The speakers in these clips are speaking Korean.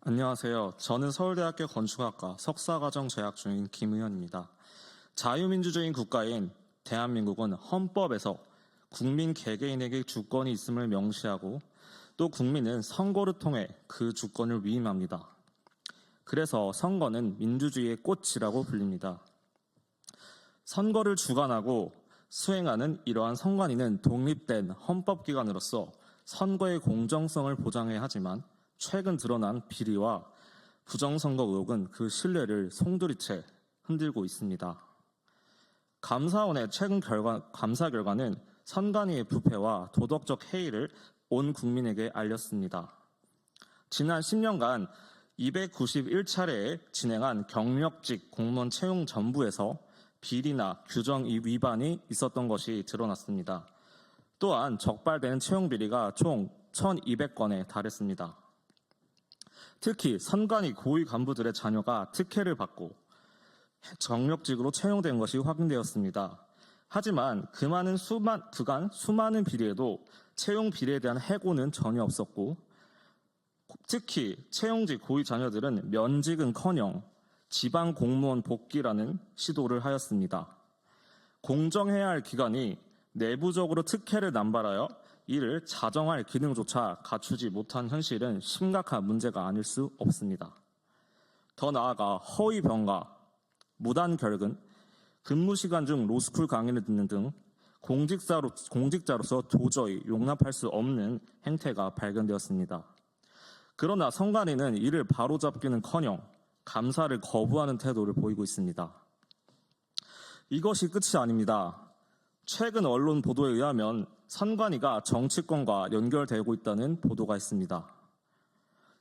안녕하세요. 저는 서울대학교 건축학과 석사과정 재학 중인 김의현입니다. 자유민주주의 국가인 대한민국은 헌법에서 국민 개개인에게 주권이 있음을 명시하고 또 국민은 선거를 통해 그 주권을 위임합니다. 그래서 선거는 민주주의의 꽃이라고 불립니다. 선거를 주관하고 수행하는 이러한 선관위는 독립된 헌법기관으로서 선거의 공정성을 보장해야 하지만 최근 드러난 비리와 부정선거 의혹은 그 신뢰를 송두리째 흔들고 있습니다. 감사원의 최근 감사 결과는 선관위의 부패와 도덕적 해이를 온 국민에게 알렸습니다. 지난 10년간 291차례에 진행한 경력직 공무원 채용 전부에서 비리나 규정 위반이 있었던 것이 드러났습니다. 또한 적발된 채용 비리가 총 1,200건에 달했습니다. 특히 선관위 고위 간부들의 자녀가 특혜를 받고 경력직으로 채용된 것이 확인되었습니다. 하지만 그간 수많은 비리에도 채용 비리에 대한 해고는 전혀 없었고 특히 채용직 고위 자녀들은 면직은커녕 지방 공무원 복귀라는 시도를 하였습니다. 공정해야 할 기관이 내부적으로 특혜를 남발하여 이를 자정할 기능조차 갖추지 못한 현실은 심각한 문제가 아닐 수 없습니다. 더 나아가 허위 병가, 무단 결근, 근무 시간 중 로스쿨 강의를 듣는 등 공직자로서 도저히 용납할 수 없는 행태가 발견되었습니다. 그러나 선관위는 이를 바로잡기는커녕 감사를 거부하는 태도를 보이고 있습니다. 이것이 끝이 아닙니다. 최근 언론 보도에 의하면 선관위가 정치권과 연결되고 있다는 보도가 있습니다.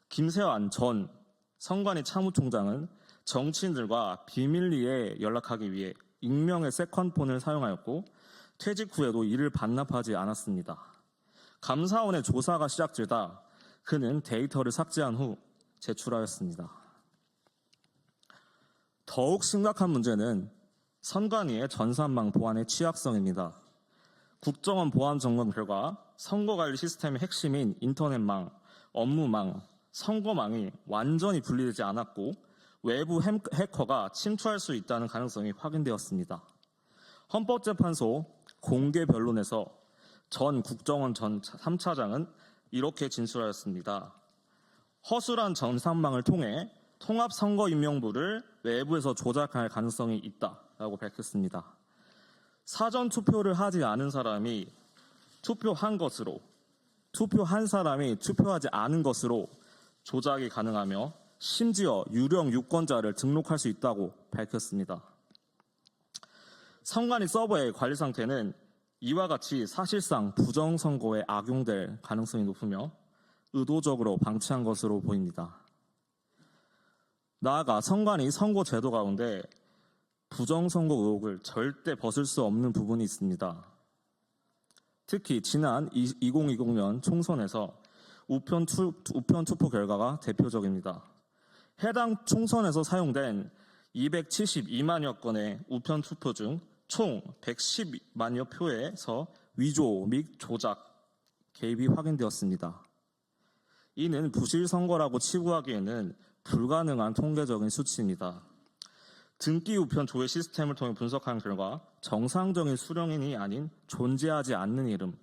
김세환 전 선관위 차무총장은 정치인들과 비밀리에 연락하기 위해 익명의 세컨폰을 사용하였고 퇴직 후에도 이를 반납하지 않았습니다. 감사원의 조사가 시작되다 그는 데이터를 삭제한 후 제출하였습니다. 더욱 심각한 문제는 선관위의 전산망 보안의 취약성입니다. 국정원 보안 점검 결과 선거관리 시스템의 핵심인 인터넷망, 업무망, 선거망이 완전히 분리되지 않았고 외부 해커가 침투할 수 있다는 가능성이 확인되었습니다. 헌법재판소 공개 변론에서 전 국정원 전 3차장은 이렇게 진술하였습니다. 허술한 전산망을 통해 통합선거임명부를 외부에서 조작할 가능성이 있다라고 밝혔습니다. 사전 투표를 하지 않은 사람이 투표한 것으로, 투표한 사람이 투표하지 않은 것으로 조작이 가능하며 심지어 유령 유권자를 등록할 수 있다고 밝혔습니다. 선관위 서버의 관리 상태는 이와 같이 사실상 부정선거에 악용될 가능성이 높으며 의도적으로 방치한 것으로 보입니다. 나아가 선관위 선거제도 가운데 부정선거 의혹을 절대 벗을 수 없는 부분이 있습니다. 특히 지난 2020년 총선에서 우편 투표 결과가 대표적입니다. 해당 총선에서 사용된 272만여 건의 우편 투표 중 총 110만여 표에서 위조 및 조작, 개입이 확인되었습니다. 이는 부실선거라고 치부하기에는 불가능한 통계적인 수치입니다. 등기 우편 조회 시스템을 통해 분석한 결과 정상적인 수령인이 아닌 존재하지 않는 이름,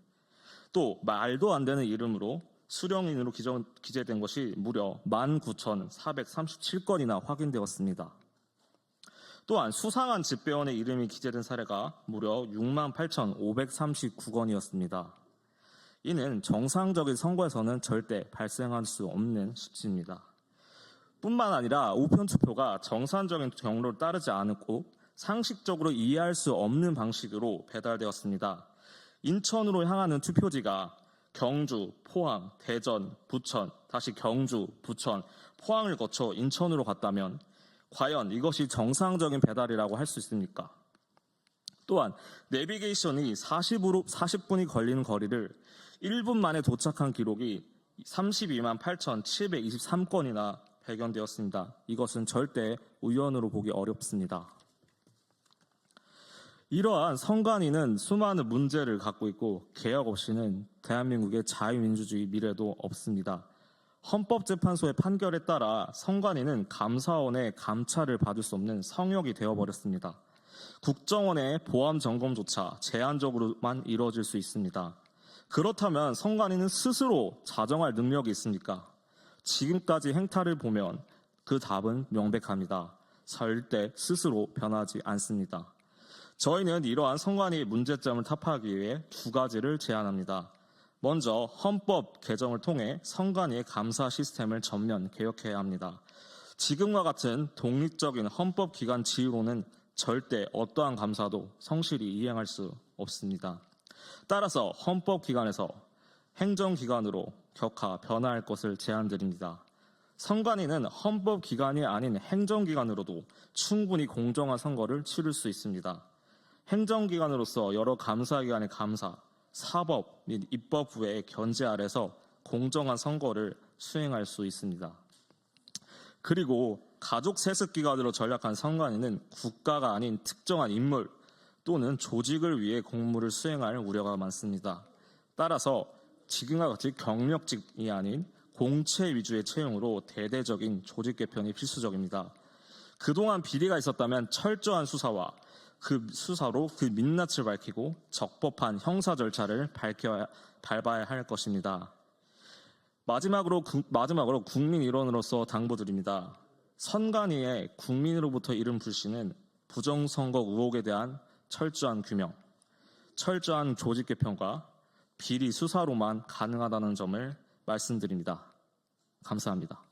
또 말도 안 되는 이름으로 수령인으로 기재된 것이 무려 19,437건이나 확인되었습니다. 또한 수상한 집배원의 이름이 기재된 사례가 무려 68,539건이었습니다. 이는 정상적인 선거에서는 절대 발생할 수 없는 수치입니다. 뿐만 아니라 우편투표가 정상적인 경로를 따르지 않았고 상식적으로 이해할 수 없는 방식으로 배달되었습니다. 인천으로 향하는 투표지가 경주, 포항, 대전, 부천, 다시 경주, 부천, 포항을 거쳐 인천으로 갔다면 과연 이것이 정상적인 배달이라고 할 수 있습니까? 또한 내비게이션이 40분이 걸리는 거리를 1분 만에 도착한 기록이 32만 8,723건이나 발견되었습니다. 이것은 절대 우연으로 보기 어렵습니다. 이러한 선관위는 수많은 문제를 갖고 있고 개혁 없이는 대한민국의 자유민주주의 미래도 없습니다. 헌법재판소의 판결에 따라 선관위는 감사원의 감찰을 받을 수 없는 성역이 되어버렸습니다. 국정원의 보안 점검조차 제한적으로만 이루어질 수 있습니다. 그렇다면 선관위는 스스로 자정할 능력이 있습니까? 지금까지 행태를 보면 그 답은 명백합니다. 절대 스스로 변하지 않습니다. 저희는 이러한 선관위의 문제점을 타파하기 위해 두 가지를 제안합니다. 먼저 헌법 개정을 통해 선관위의 감사 시스템을 전면 개혁해야 합니다. 지금과 같은 독립적인 헌법기관 지위로는 절대 어떠한 감사도 성실히 이행할 수 없습니다. 따라서 헌법기관에서 행정기관으로 격하 변화할 것을 제안드립니다. 선관위는 헌법기관이 아닌 행정기관으로도 충분히 공정한 선거를 치를 수 있습니다. 행정기관으로서 여러 감사기관의 감사, 사법 및 입법부의 견제 아래서 공정한 선거를 수행할 수 있습니다. 그리고 가족세습기관으로 전락한 선관위는 국가가 아닌 특정한 인물 또는 조직을 위해 공무를 수행할 우려가 많습니다. 따라서 지금과 같이 경력직이 아닌 공채 위주의 채용으로 대대적인 조직 개편이 필수적입니다. 그동안 비리가 있었다면 철저한 수사와 그 수사로 그 민낯을 밝히고 적법한 형사 절차를 밟아야 할 것입니다. 마지막으로 국민 일원으로서 당부드립니다. 선관위의 국민으로부터 이른 불신은 부정선거 의혹에 대한 철저한 규명, 철저한 조직 개편과 비리 수사로만 가능하다는 점을 말씀드립니다. 감사합니다.